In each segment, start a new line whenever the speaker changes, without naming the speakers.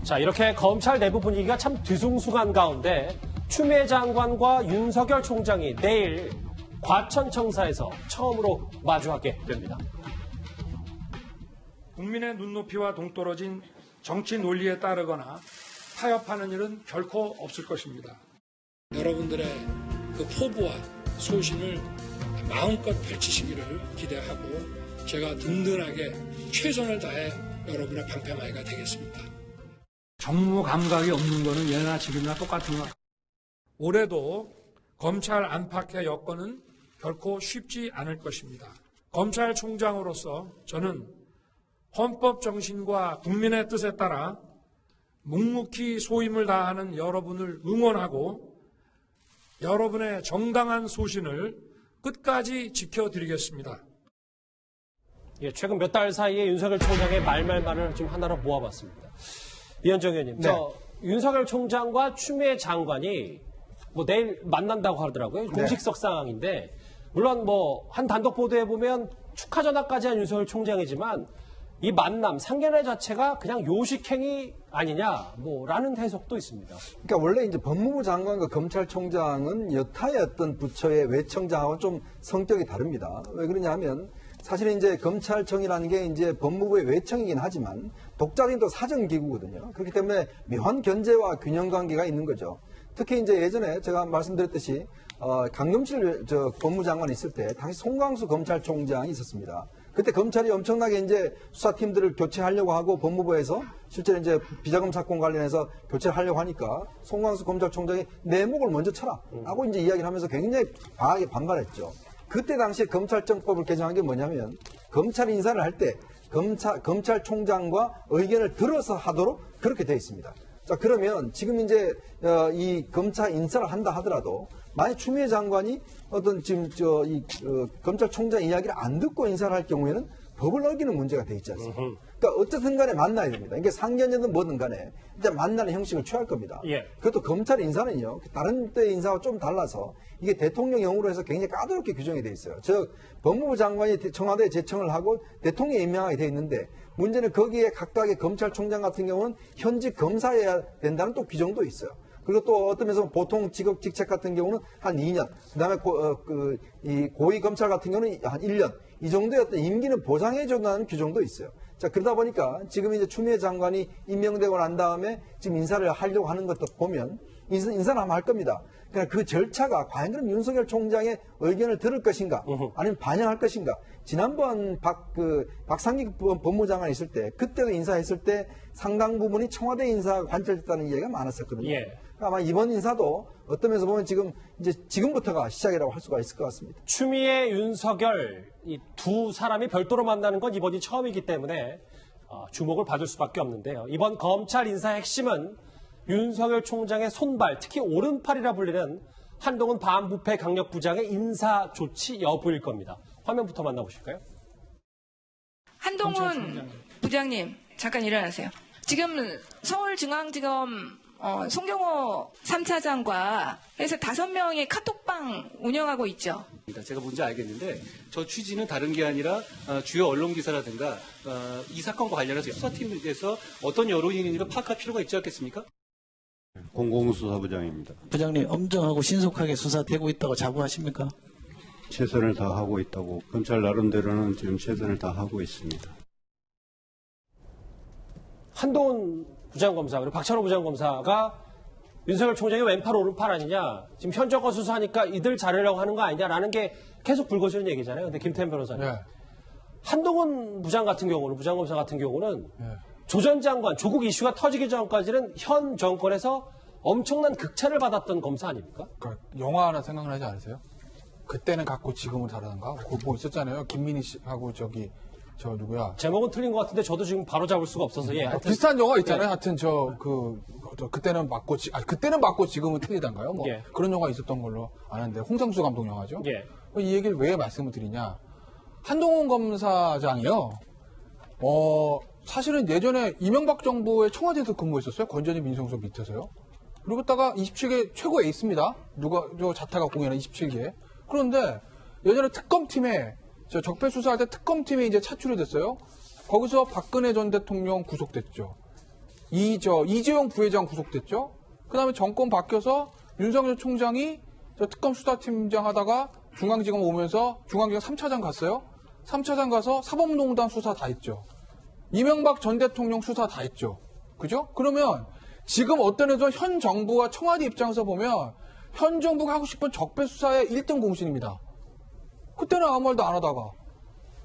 자, 이렇게 검찰 내부 분위기가 참 뒤숭숭한 가운데 추미애 장관과 윤석열 총장이 내일 과천청사에서 처음으로 마주하게 됩니다.
국민의 눈높이와 동떨어진 정치 논리에 따르거나 타협하는 일은 결코 없을 것입니다. 여러분들의 그 포부와 소신을 마음껏 펼치시기를 기대하고 제가 든든하게 최선을 다해 여러분의 방패막이가 되겠습니다. 정무 감각이 없는 거는 예나 지금이나 똑같은 것. 올해도 검찰 안팎의 여건은 결코 쉽지 않을 것입니다. 검찰총장으로서 저는 헌법 정신과 국민의 뜻에 따라 묵묵히 소임을 다하는 여러분을 응원하고 여러분의 정당한 소신을 끝까지 지켜드리겠습니다.
예, 최근 몇 달 사이에 윤석열 총장의 말말말을 좀 하나로 모아봤습니다. 이현정 의원님,
네.
윤석열 총장과 추미애 장관이 내일 만난다고 하더라고요. 공식석 상황인데, 물론 한 단독 보도에 보면 축하 전화까지 한 윤석열 총장이지만 이 만남, 상견례 자체가 그냥 요식행위 아니냐, 라는 해석도 있습니다.
그러니까 원래 이제 법무부 장관과 검찰총장은 여타의 어떤 부처의 외청장하고 좀 성격이 다릅니다. 왜 그러냐 하면 사실은 이제 검찰청이라는 게 이제 법무부의 외청이긴 하지만 독자적인 또 사정기구거든요. 그렇기 때문에 묘한 견제와 균형 관계가 있는 거죠. 특히 이제 예전에 제가 말씀드렸듯이 강금실 법무장관이 있을 때 당시 송광수 검찰총장이 있었습니다. 그때 검찰이 엄청나게 이제 수사팀들을 교체하려고 하고 법무부에서 실제로 이제 비자금 사건 관련해서 교체를 하려고 하니까 송광수 검찰총장이 내 목을 먼저 쳐라 하고 이제 이야기를 하면서 굉장히 강하게 반발했죠. 그때 당시에 검찰청법을 개정한 게 뭐냐면 검찰 인사를 할 때 검찰총장과 의견을 들어서 하도록 그렇게 되어 있습니다. 자, 그러면 지금 이제 이 검찰 인사를 한다 하더라도 만약 추미애 장관이 어떤 지금 검찰총장 이야기를 안 듣고 인사를 할 경우에는 법을 어기는 문제가 돼 있지 않습니까? 그러니까 어쨌든 간에 만나야 됩니다. 이게 상견례든 뭐든 간에 이제 만나는 형식을 취할 겁니다.
예.
그것도 검찰 인사는요, 다른 때 인사와 좀 달라서 이게 대통령령으로 해서 굉장히 까다롭게 규정이 돼 있어요. 즉, 법무부 장관이 청와대에 제청을 하고 대통령이 임명하게 돼 있는데 문제는 거기에 각각의 검찰총장 같은 경우는 현직 검사여야 된다는 또 규정도 있어요. 그리고 또 어떤 면에서 보통 직책 같은 경우는 한 2년, 그다음에 이 고위 검찰 같은 경우는 한 1년 이 정도의 어떤 임기는 보장해준다는 규정도 있어요. 자, 그러다 보니까 지금 이제 추미애 장관이 임명되고 난 다음에 지금 인사를 하려고 하는 것도 보면 인사는 아마 할 겁니다. 그러니까 그 절차가 과연 그럼 윤석열 총장의 의견을 들을 것인가, 아니면 반영할 것인가. 지난번 박상기 법무장관 있을 때, 그때 인사했을 때 상당 부분이 청와대 인사가 관철됐다는 이야기가 많았었거든요.
예.
그러니까 아마 이번 인사도 어떤 면에서 보면 지금부터가 시작이라고 할 수가 있을 것 같습니다.
추미애, 윤석열 이 두 사람이 별도로 만나는 건 이번이 처음이기 때문에 주목을 받을 수밖에 없는데요. 이번 검찰 인사의 핵심은 윤석열 총장의 손발, 특히 오른팔이라 불리는 한동훈 반부패 강력부장의 인사 조치 여부일 겁니다. 화면부터 만나보실까요?
한동훈 부장님, 잠깐 일어나세요. 지금 서울중앙지검 송경호 3차장과 해서 5명의 카톡방 운영하고 있죠.
제가 뭔지 알겠는데 저 취지는 다른 게 아니라 주요 언론 기사라든가 이 사건과 관련해서 수사팀에서 어떤 여론이 있는지를 파악할 필요가 있지 않겠습니까?
공공수사부장입니다.
부장님, 엄정하고 신속하게 수사되고 있다고 자부하십니까?
최선을 다하고 있다고 검찰 나름대로는 지금 최선을 다하고 있습니다.
한동훈 부장검사 그리고 박찬호 부장검사가 윤석열 총장의 왼팔 오른팔 아니냐, 지금 현저건 수사하니까 이들 자르려고 하는 거 아니냐라는 게 계속 불거지는 얘기잖아요. 근데 김태현 변호사님,
네.
한동훈 부장검사 같은 경우는 조 전 장관 조국 이슈가 터지기 전까지는 현 정권에서 엄청난 극찬을 받았던 검사 아닙니까?
그러니까 영화 하나 생각나지 않으세요? 그때는 갖고 지금은 다르던가? 그거 있었잖아요. 김민희 씨하고 저 누구야?
제목은 틀린 것 같은데 저도 지금 바로 잡을 수가 없어서. 예.
비슷한 영화 있잖아요. 하여튼 그때는 맞고 그때는 맞고 지금은 틀리단가요? 뭐
예.
그런 영화 있었던 걸로 아는데 홍상수 감독 영화죠.
예.
이 얘기를 왜 말씀을 드리냐? 한동훈 검사장이요. 사실은 예전에 이명박 정부의 청와대에서 근무했었어요. 권전희 민정수석 밑에서요. 그러다가 27개 최고 에이스입니다. 자타가 공연한 27개. 그런데 예전에 특검팀에 적폐 수사할 때 특검팀에 이제 차출이 됐어요. 거기서 박근혜 전 대통령 구속됐죠. 이재용 부회장 구속됐죠. 그다음에 정권 바뀌어서 윤석열 총장이 저 특검 수사팀장 하다가 중앙지검 오면서 중앙지검 3차장 갔어요. 3차장 가서 사법농단 수사 다 했죠. 이명박 전 대통령 수사 다 했죠. 그죠? 그러면 지금 어떤 애도 현 정부와 청와대 입장에서 보면 현 정부가 하고 싶은 적폐 수사의 1등 공신입니다. 그때는 아무 말도 안 하다가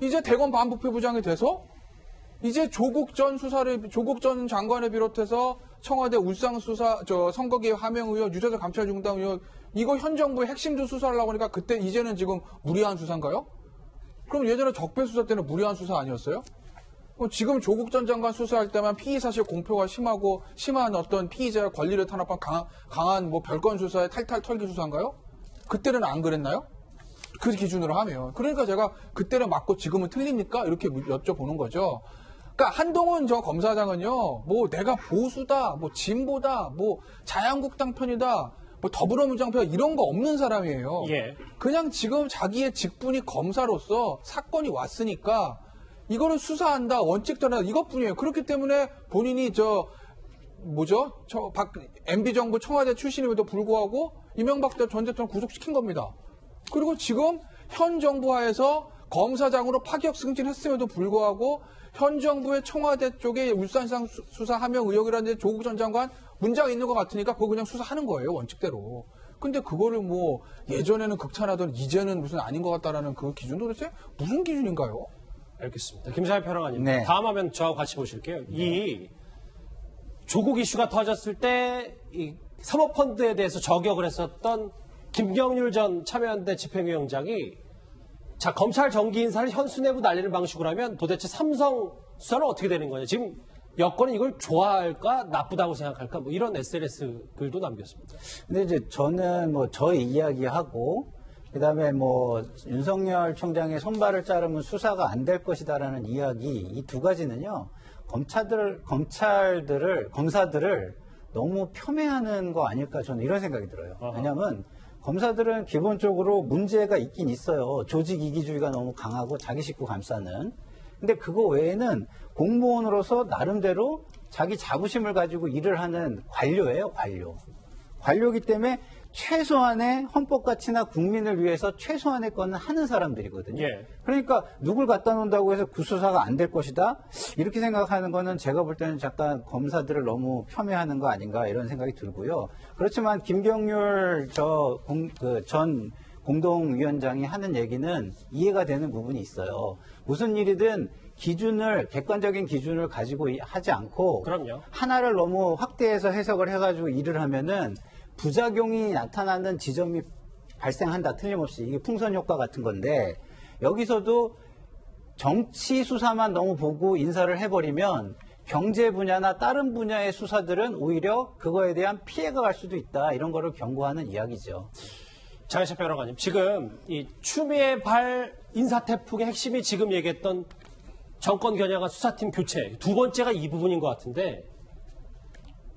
이제 대검 반부패부장이 돼서 이제 조국 전 장관을 비롯해서 청와대 울상 수사, 선거개입 하명 의혹, 유재석 감찰 중단 의혹, 이거 현 정부의 핵심도 수사하려고 하니까 그때 이제는 지금 무리한 수사인가요? 그럼 예전에 적폐 수사 때는 무리한 수사 아니었어요? 지금 조국 전 장관 수사할 때만 피의 사실 공표가 심한 어떤 피의자의 권리를 탄압한 강한 뭐 별건 수사의 탈탈 털기 수사인가요? 그때는 안 그랬나요? 그 기준으로 하면. 그러니까 제가 그때는 맞고 지금은 틀립니까? 이렇게 여쭤보는 거죠. 그러니까 한동훈 저 검사장은요, 뭐 내가 보수다, 뭐 진보다, 뭐 자유한국당 편이다, 뭐 더불어민주당 편 이런 거 없는 사람이에요.
예.
그냥 지금 자기의 직분이 검사로서 사건이 왔으니까 이거를 수사한다, 원칙대로 한다, 이것뿐이에요. 그렇기 때문에 본인이 MB정부 청와대 출신임에도 불구하고 이명박 전 대통령 구속시킨 겁니다. 그리고 지금 현 정부 하에서 검사장으로 파격 승진했음에도 불구하고 현 정부의 청와대 쪽에 울산시장 수사 하명 의혹이라든지 조국 전 장관 문제가 있는 것 같으니까 그거 그냥 수사하는 거예요, 원칙대로. 근데 그거를 뭐 예전에는 극찬하던 이제는 무슨 아닌 것 같다라는 그 기준 도대체 무슨 기준인가요?
알겠습니다. 김상현 평론가님.
네.
다음 화면 저하고 같이 보실게요. 이 조국 이슈가 터졌을 때 이 사모펀드에 대해서 저격을 했었던 김경률 전 참여연대 집행위원장이 자, 검찰 정기 인사를 현수 내부 날리는 방식으로 하면 도대체 삼성 수사는 어떻게 되는 거냐. 지금 여권은 이걸 좋아할까 나쁘다고 생각할까 뭐 이런 SNS 글도 남겼습니다.
근데 이제 저는 뭐 저의 이야기하고 그다음에 뭐 윤석열 총장의 손발을 자르면 수사가 안 될 것이다라는 이야기 이 두 가지는요. 검사들을 너무 폄훼하는 거 아닐까 저는 이런 생각이 들어요. 왜냐하면 검사들은 기본적으로 문제가 있긴 있어요. 조직 이기주의가 너무 강하고 자기 식구 감싸는. 근데 그거 외에는 공무원으로서 나름대로 자기 자부심을 가지고 일을 하는 관료예요, 관료. 관료이기 때문에 최소한의 헌법 가치나 국민을 위해서 최소한의 거는 하는 사람들이거든요.
예.
그러니까 누굴 갖다 놓는다고 해서 구수사가 안 될 것이다? 이렇게 생각하는 거는 제가 볼 때는 잠깐 검사들을 너무 폄훼하는 거 아닌가 이런 생각이 들고요. 그렇지만 김경률 전 공동위원장이 하는 얘기는 이해가 되는 부분이 있어요. 무슨 일이든 객관적인 기준을 가지고 하지 않고
그럼요.
하나를 너무 확대해서 해석을 해가지고 일을 하면은 부작용이 나타나는 지점이 발생한다. 틀림없이. 이게 풍선 효과 같은 건데 여기서도 정치 수사만 너무 보고 인사를 해버리면 경제 분야나 다른 분야의 수사들은 오히려 그거에 대한 피해가 갈 수도 있다. 이런 거를 경고하는 이야기죠.
장혜철 평론가님, 지금 이 추미애 발 인사태풍의 핵심이 지금 얘기했던 정권 겨냥한 수사팀 교체 두 번째가 이 부분인 것 같은데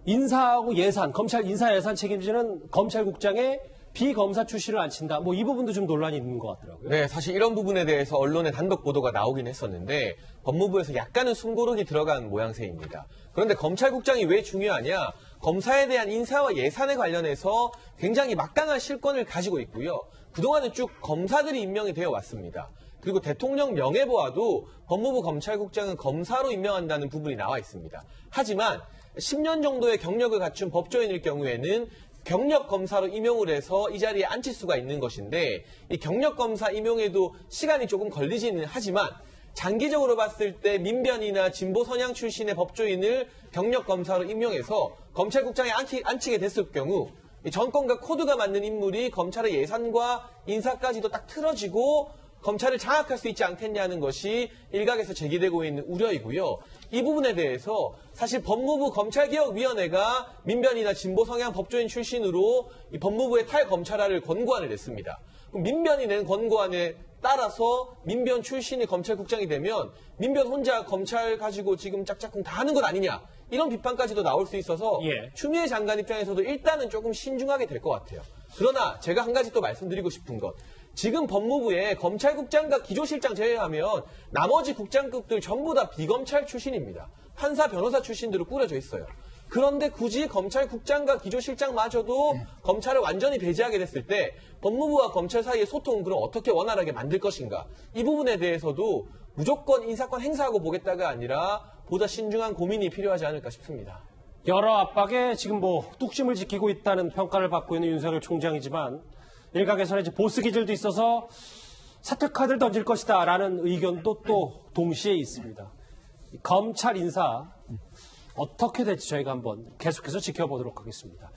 인사하고 예산, 검찰 인사 예산 책임지는 검찰국장에 비검사 출신을 앉힌다. 뭐 이 부분도 좀 논란이 있는 것 같더라고요.
네, 사실 이런 부분에 대해서 언론의 단독 보도가 나오긴 했었는데 법무부에서 약간은 숨고르기 들어간 모양새입니다. 그런데 검찰국장이 왜 중요하냐? 검사에 대한 인사와 예산에 관련해서 굉장히 막강한 실권을 가지고 있고요. 그동안은 쭉 검사들이 임명이 되어 왔습니다. 그리고 대통령 명예보아도 법무부 검찰국장은 검사로 임명한다는 부분이 나와 있습니다. 하지만 10년 정도의 경력을 갖춘 법조인일 경우에는 경력검사로 임용을 해서 이 자리에 앉힐 수가 있는 것인데 이 경력검사 임용에도 시간이 조금 걸리지는 하지만 장기적으로 봤을 때 민변이나 진보 선양 출신의 법조인을 경력검사로 임용해서 검찰국장에 앉히게 됐을 경우 이 정권과 코드가 맞는 인물이 검찰의 예산과 인사까지도 딱 틀어지고 검찰을 장악할 수 있지 않겠냐는 것이 일각에서 제기되고 있는 우려이고요. 이 부분에 대해서 사실 법무부 검찰개혁위원회가 민변이나 진보 성향 법조인 출신으로 이 법무부의 탈검찰화를 권고안을 냈습니다. 그럼 민변이 낸 권고안에 따라서 민변 출신이 검찰국장이 되면 민변 혼자 검찰 가지고 지금 짝짝꿍 다 하는 것 아니냐 이런 비판까지도 나올 수 있어서
예.
추미애 장관 입장에서도 일단은 조금 신중하게 될 것 같아요. 그러나 제가 한 가지 또 말씀드리고 싶은 것 지금 법무부에 검찰국장과 기조실장 제외하면 나머지 국장급들 전부 다 비검찰 출신입니다. 판사, 변호사 출신들로 꾸려져 있어요. 그런데 굳이 검찰국장과 기조실장마저도 검찰을 완전히 배제하게 됐을 때 법무부와 검찰 사이의 소통은 그럼 어떻게 원활하게 만들 것인가? 이 부분에 대해서도 무조건 인사권 행사하고 보겠다가 아니라 보다 신중한 고민이 필요하지 않을까 싶습니다.
여러 압박에 지금 뚝심을 지키고 있다는 평가를 받고 있는 윤석열 총장이지만 일각에서는 이제 보스 기질도 있어서 사퇴 카드를 던질 것이다라는 의견도 또 동시에 있습니다. 검찰 인사 어떻게 될지 저희가 한번 계속해서 지켜보도록 하겠습니다.